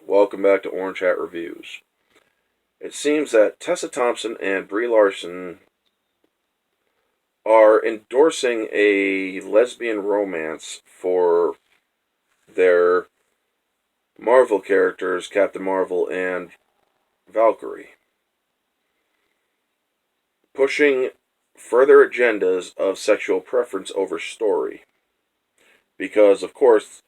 Welcome back to Orange Hat Reviews. It seems that Tessa Thompson and Brie Larson are endorsing a lesbian romance for their Marvel characters, Captain Marvel and Valkyrie, pushing further agendas of sexual preference over story. Because, of course,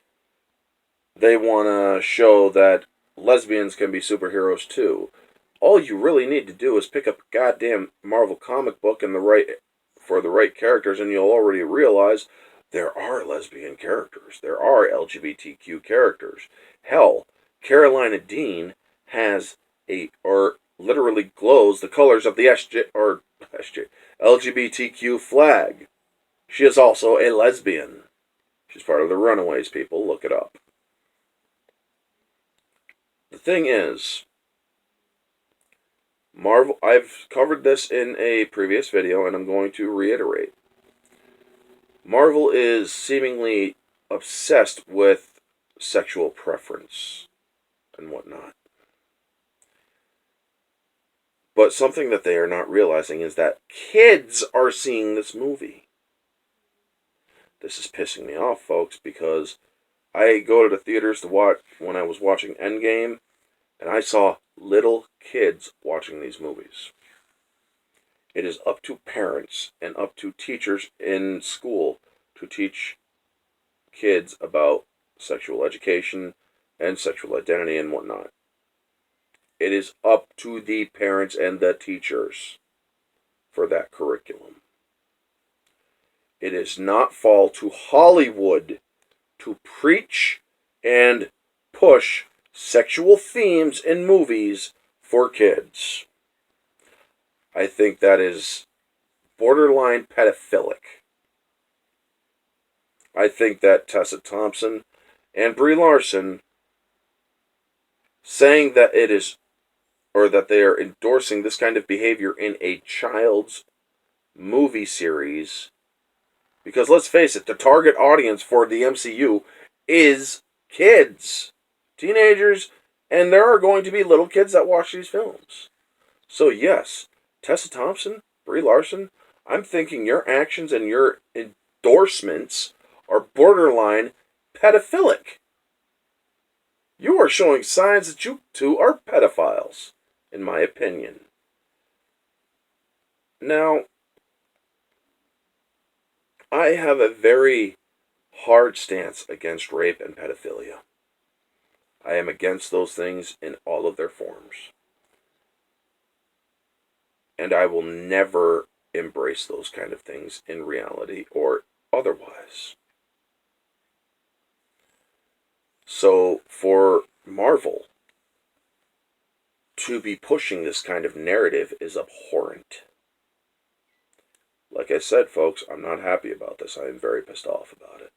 they want to show that lesbians can be superheroes too. All you really need to do is pick up a goddamn Marvel comic book and for the right characters, and you'll already realize there are lesbian characters. There are LGBTQ characters. Hell, Carolina Dean has literally glows the colors of the LGBTQ flag. She is also a lesbian. She's part of the Runaways, people. Look it up. The thing is, Marvel, I've covered this in a previous video, and I'm going to reiterate. Marvel is seemingly obsessed with sexual preference and whatnot. But something that they are not realizing is that kids are seeing this movie. This is pissing me off, folks, because I go to the theaters to watch when I was watching Endgame, and I saw little kids watching these movies. It is up to parents and up to teachers in school to teach kids about sexual education and sexual identity and whatnot. It is up to the parents and the teachers for that curriculum. It is not fall to Hollywood to preach and push sexual themes in movies for kids. I think that is borderline pedophilic. I think that Tessa Thompson and Brie Larson saying that it is, or that they are endorsing this kind of behavior in a child's movie series, because let's face it, the target audience for the MCU is kids, teenagers, and there are going to be little kids that watch these films. So yes, Tessa Thompson, Brie Larson, I'm thinking your actions and your endorsements are borderline pedophilic. You are showing signs that you two are pedophiles, in my opinion. Now, I have a very hard stance against rape and pedophilia. I am against those things in all of their forms. And I will never embrace those kind of things in reality or otherwise. So, for Marvel to be pushing this kind of narrative is abhorrent. Like I said, folks, I'm not happy about this. I am very pissed off about it.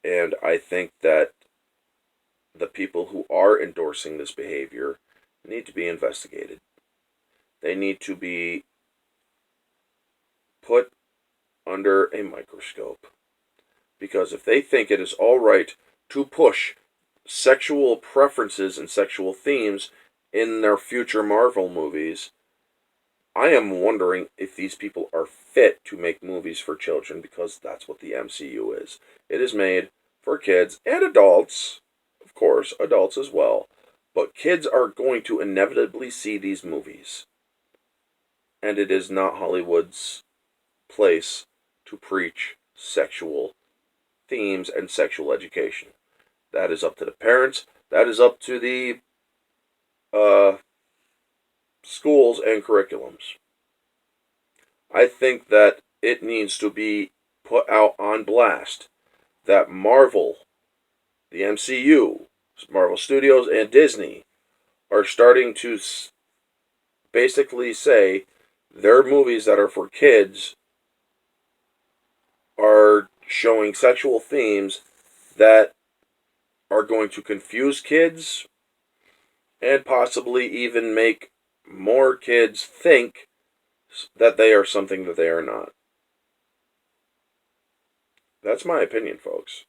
And I think that the people who are endorsing this behavior need to be investigated. They need to be put under a microscope. Because if they think it is all right to push sexual preferences and sexual themes in their future Marvel movies, I am wondering if these people are fit to make movies for children, because that's what the MCU is. It is made for kids and adults, of course, adults as well. But kids are going to inevitably see these movies. And it is not Hollywood's place to preach sexual themes and sexual education. That is up to the parents. That is up to the schools and curriculums. I think that it needs to be put out on blast that Marvel, the MCU, Marvel Studios, and Disney are starting to basically say their movies that are for kids are showing sexual themes that are going to confuse kids and possibly even make more kids think that they are something that they are not. That's my opinion, folks.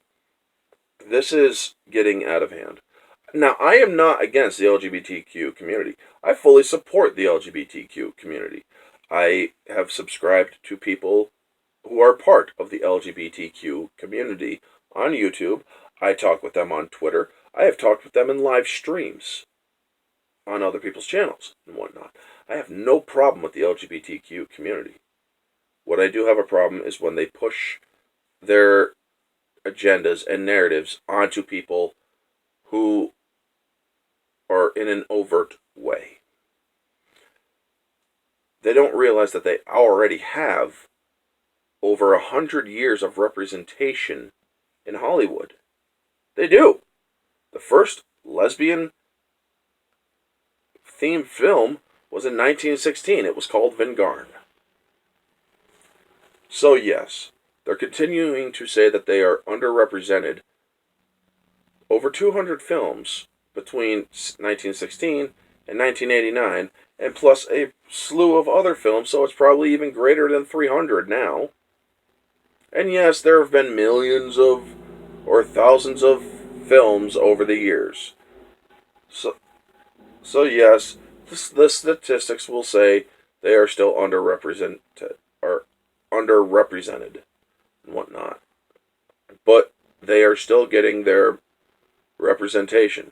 This is getting out of hand. Now, I am not against the LGBTQ community. I fully support the LGBTQ community. I have subscribed to people who are part of the LGBTQ community on YouTube. I talk with them on Twitter. I have talked with them in live streams on other people's channels and whatnot. I have no problem with the LGBTQ community. What I do have a problem is when they push their agendas and narratives onto people who are in an overt way. They don't realize that they already have over 100 years of representation in Hollywood. They do. The first lesbian themed film was in 1916. It was called Vingarn. So yes, they're continuing to say that they are underrepresented. Over 200 films between 1916 and 1989, and plus a slew of other films, so it's probably even greater than 300 now. And yes, there have been millions of, or thousands of films over the years. So yes, the statistics will say they are still underrepresented, or underrepresented and whatnot. But they are still getting their representation.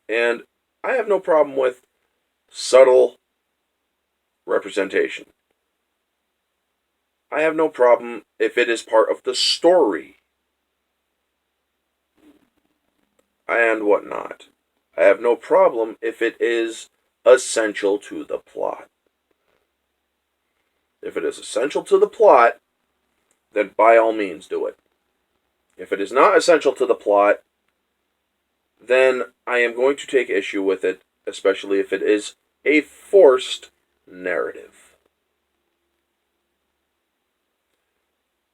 And I have no problem with subtle representation. I have no problem if it is part of the story and whatnot. I have no problem if it is essential to the plot. If it is essential to the plot, then by all means do it. If it is not essential to the plot, then I am going to take issue with it, especially if it is a forced narrative.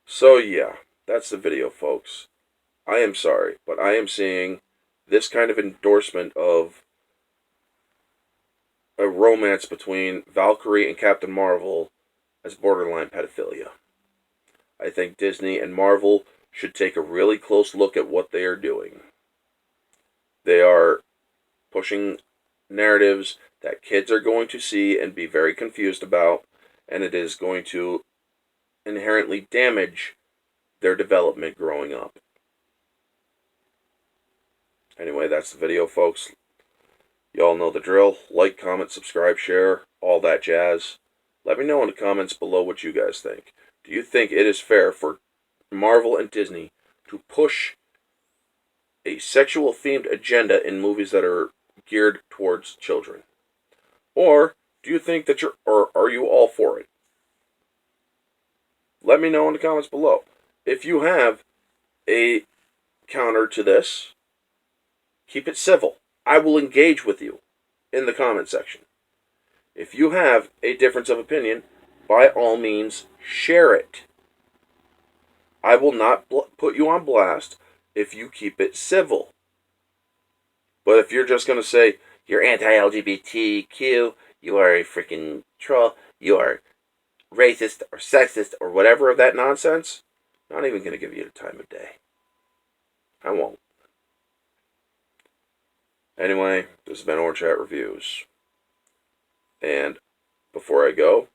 So yeah, that's the video, folks. I am sorry, but I am seeing this kind of endorsement of a romance between Valkyrie and Captain Marvel as borderline pedophilia. I think Disney and Marvel should take a really close look at what they are doing. They are pushing narratives that kids are going to see and be very confused about, and it is going to inherently damage their development growing up. Anyway, that's the video, folks. Y'all know the drill. Like, comment, subscribe, share, all that jazz. Let me know in the comments below what you guys think. Do you think it is fair for Marvel and Disney to push a sexual-themed agenda in movies that are geared towards children? Or do you think that or are you all for it? Let me know in the comments below. If you have a counter to this, keep it civil. I will engage with you in the comment section. If you have a difference of opinion, by all means, share it. I will not put you on blast if you keep it civil. But if you're just going to say, you're anti-LGBTQ, you are a freaking troll, you are racist or sexist or whatever of that nonsense, I'm not even going to give you the time of day. I won't. Anyway, this has been Orange Hat Reviews. And before I go,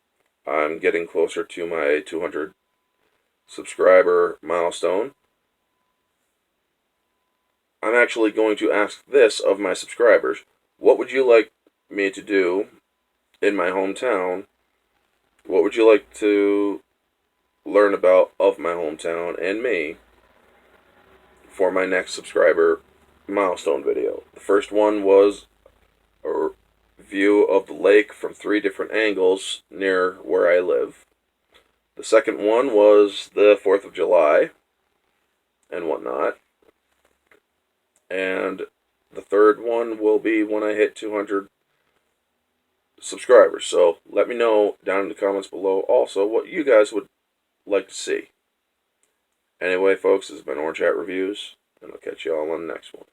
I'm getting closer to my 200 subscriber milestone. I'm actually going to ask this of my subscribers. What would you like me to do in my hometown? What would you like to learn about of my hometown and me for my next subscriber milestone video? The first one was a view of the lake from 3 different angles near where I live. The second one was the 4th of July and whatnot. And the third one will be when I hit 200 subscribers. So let me know down in the comments below also what you guys would like to see. Anyway, folks, this has been Orange Hat Reviews, and I'll catch you all on the next one.